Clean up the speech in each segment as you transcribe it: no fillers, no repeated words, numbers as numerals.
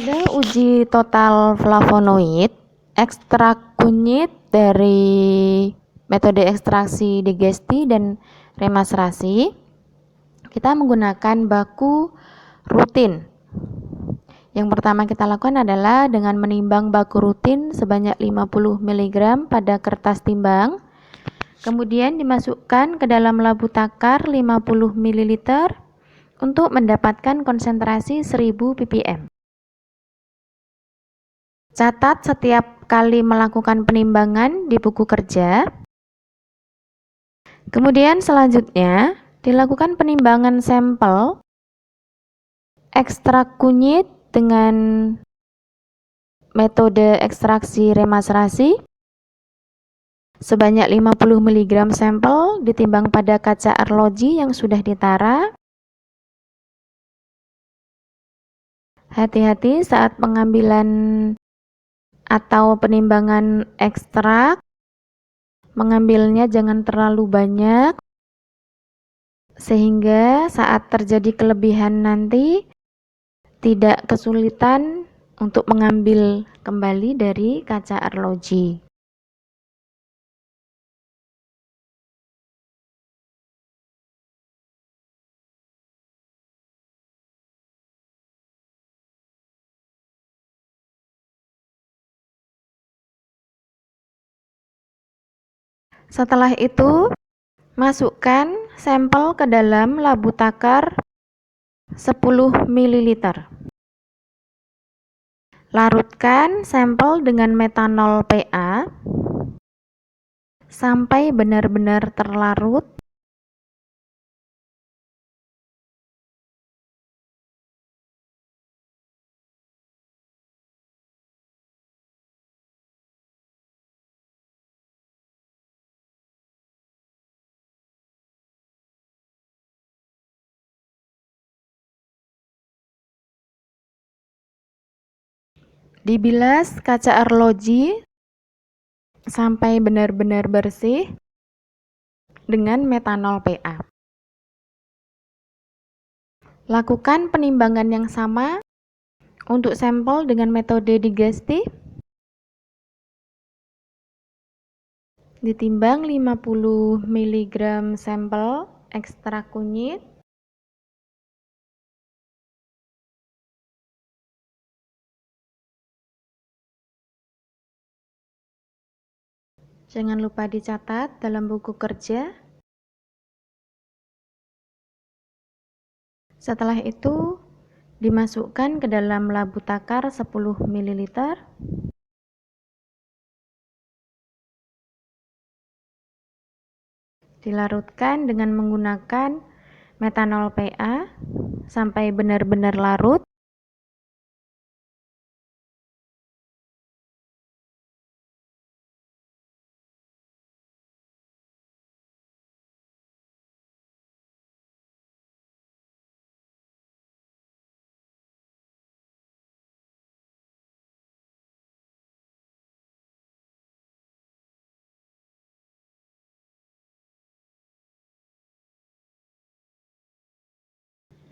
Pada uji total flavonoid, ekstrak kunyit dari metode ekstraksi digesti dan remaserasi, kita menggunakan baku rutin. Yang pertama kita lakukan adalah dengan menimbang baku rutin sebanyak 50 mg pada kertas timbang, kemudian dimasukkan ke dalam labu takar 50 ml untuk mendapatkan konsentrasi 1000 ppm. Catat setiap kali melakukan penimbangan di buku kerja. Kemudian selanjutnya dilakukan penimbangan sampel ekstrak kunyit dengan metode ekstraksi remaserasi sebanyak 50 mg sampel ditimbang pada kaca arloji yang sudah ditara. Hati-hati saat pengambilan atau penimbangan ekstrak, mengambilnya jangan terlalu banyak sehingga saat terjadi kelebihan nanti tidak kesulitan untuk mengambil kembali dari kaca arloji. Setelah itu, masukkan sampel ke dalam labu takar 10 ml. Larutkan sampel dengan metanol PA sampai benar-benar terlarut. Dibilas kaca arloji sampai benar-benar bersih dengan metanol PA. Lakukan penimbangan yang sama untuk sampel dengan metode digesti. Ditimbang 50 mg sampel ekstrak kunyit. Jangan lupa dicatat dalam buku kerja. Setelah itu, dimasukkan ke dalam labu takar 10 ml. Dilarutkan dengan menggunakan metanol PA sampai benar-benar larut.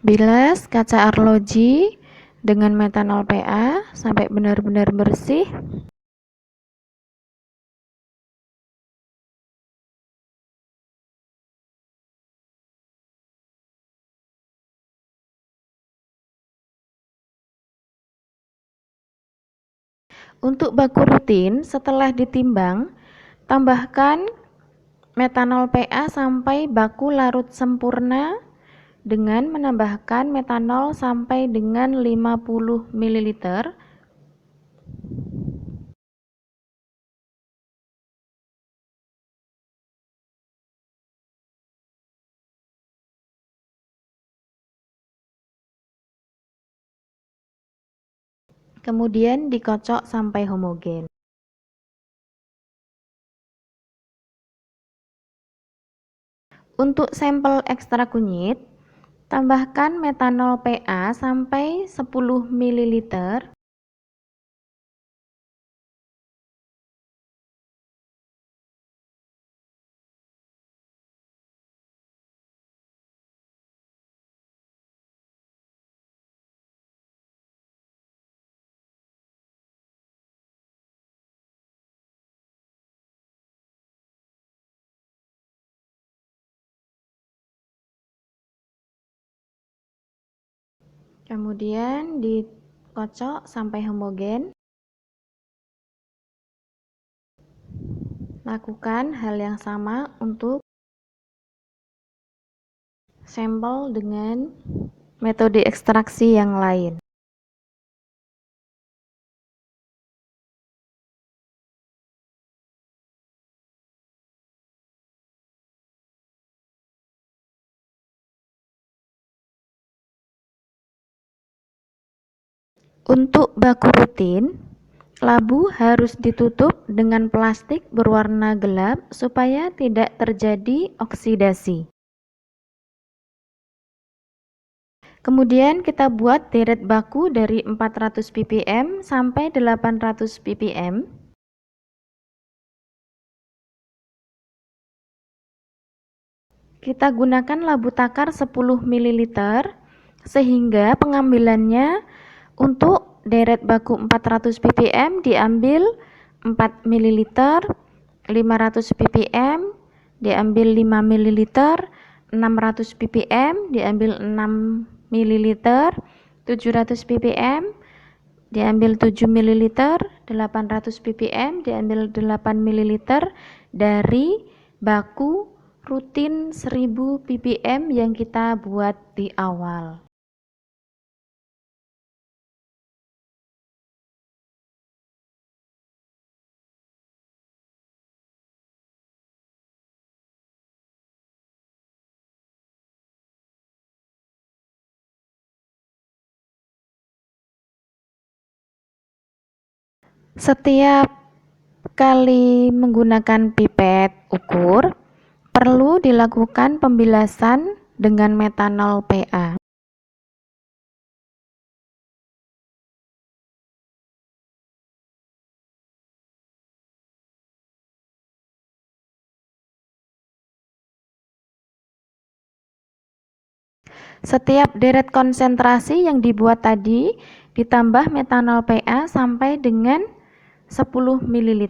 Bilas kaca arloji dengan metanol PA sampai benar-benar bersih. Untuk baku rutin, setelah ditimbang, tambahkan metanol PA sampai baku larut sempurna dengan menambahkan metanol sampai dengan 50 ml. Kemudian dikocok sampai homogen. Untuk sampel ekstrak kunyit, tambahkan metanol PA sampai 10 ml. Kemudian dikocok sampai homogen. Lakukan hal yang sama untuk sampel dengan metode ekstraksi yang lain. Untuk baku rutin, labu harus ditutup dengan plastik berwarna gelap supaya tidak terjadi oksidasi. Kemudian kita buat deret baku dari 400 ppm sampai 800 ppm. Kita gunakan labu takar 10 ml sehingga pengambilannya untuk deret baku 400 ppm diambil 4 ml, 500 ppm diambil 5 ml, 600 ppm diambil 6 ml, 700 ppm diambil 7 ml, 800 ppm diambil 8 ml dari baku rutin 1000 ppm yang kita buat di awal. Setiap kali menggunakan pipet ukur, perlu dilakukan pembilasan dengan metanol PA. Setiap deret konsentrasi yang dibuat tadi ditambah metanol PA sampai dengan 10 ml.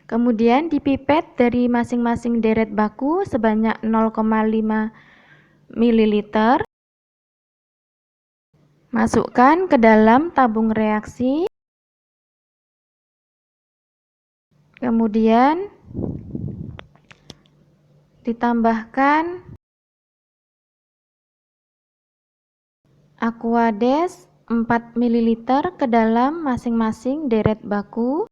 Kemudian dipipet dari masing-masing deret baku sebanyak 0,5 ml. Masukkan ke dalam tabung reaksi. Kemudian ditambahkan Aquades 4 ml ke dalam masing-masing deret baku.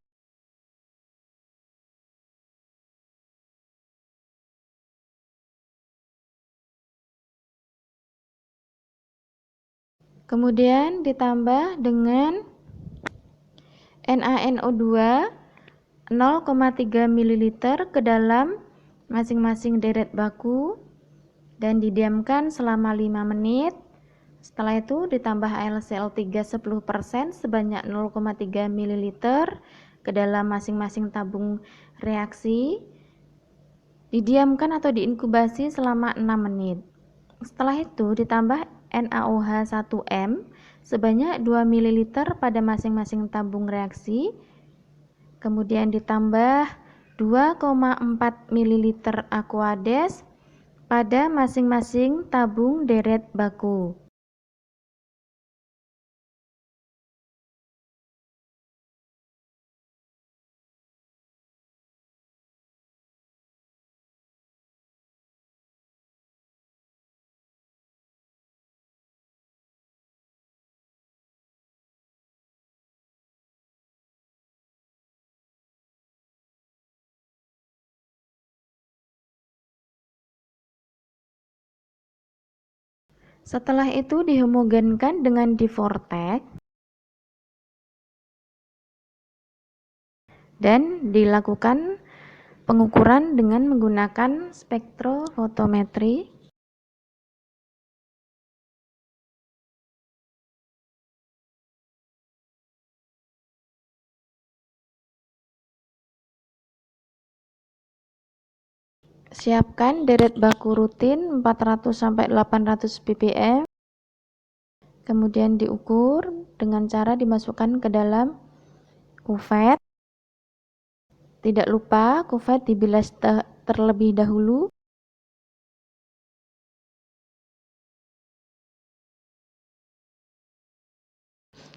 Kemudian ditambah dengan NaNO2 0,3 ml ke dalam masing-masing deret baku dan didiamkan selama 5 menit. Setelah itu ditambah AlCl3 10% sebanyak 0,3 ml ke dalam masing-masing tabung reaksi. Didiamkan atau diinkubasi selama 6 menit. Setelah itu ditambah NaOH1m sebanyak 2 ml pada masing-masing tabung reaksi. Kemudian ditambah 2,4 ml Aquades pada masing-masing tabung deret baku. Setelah itu dihomogenkan dengan Divortek dan dilakukan pengukuran dengan menggunakan spektrofotometri. Siapkan deret baku rutin 400 sampai 800 ppm. Kemudian diukur dengan cara dimasukkan ke dalam kuvet. Tidak lupa kuvet dibilas terlebih dahulu.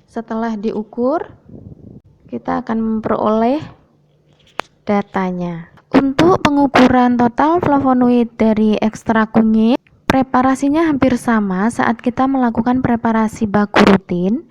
Setelah diukur, kita akan memperoleh datanya. Untuk pengukuran total flavonoid dari ekstrak kunyit, preparasinya hampir sama saat kita melakukan preparasi baku rutin,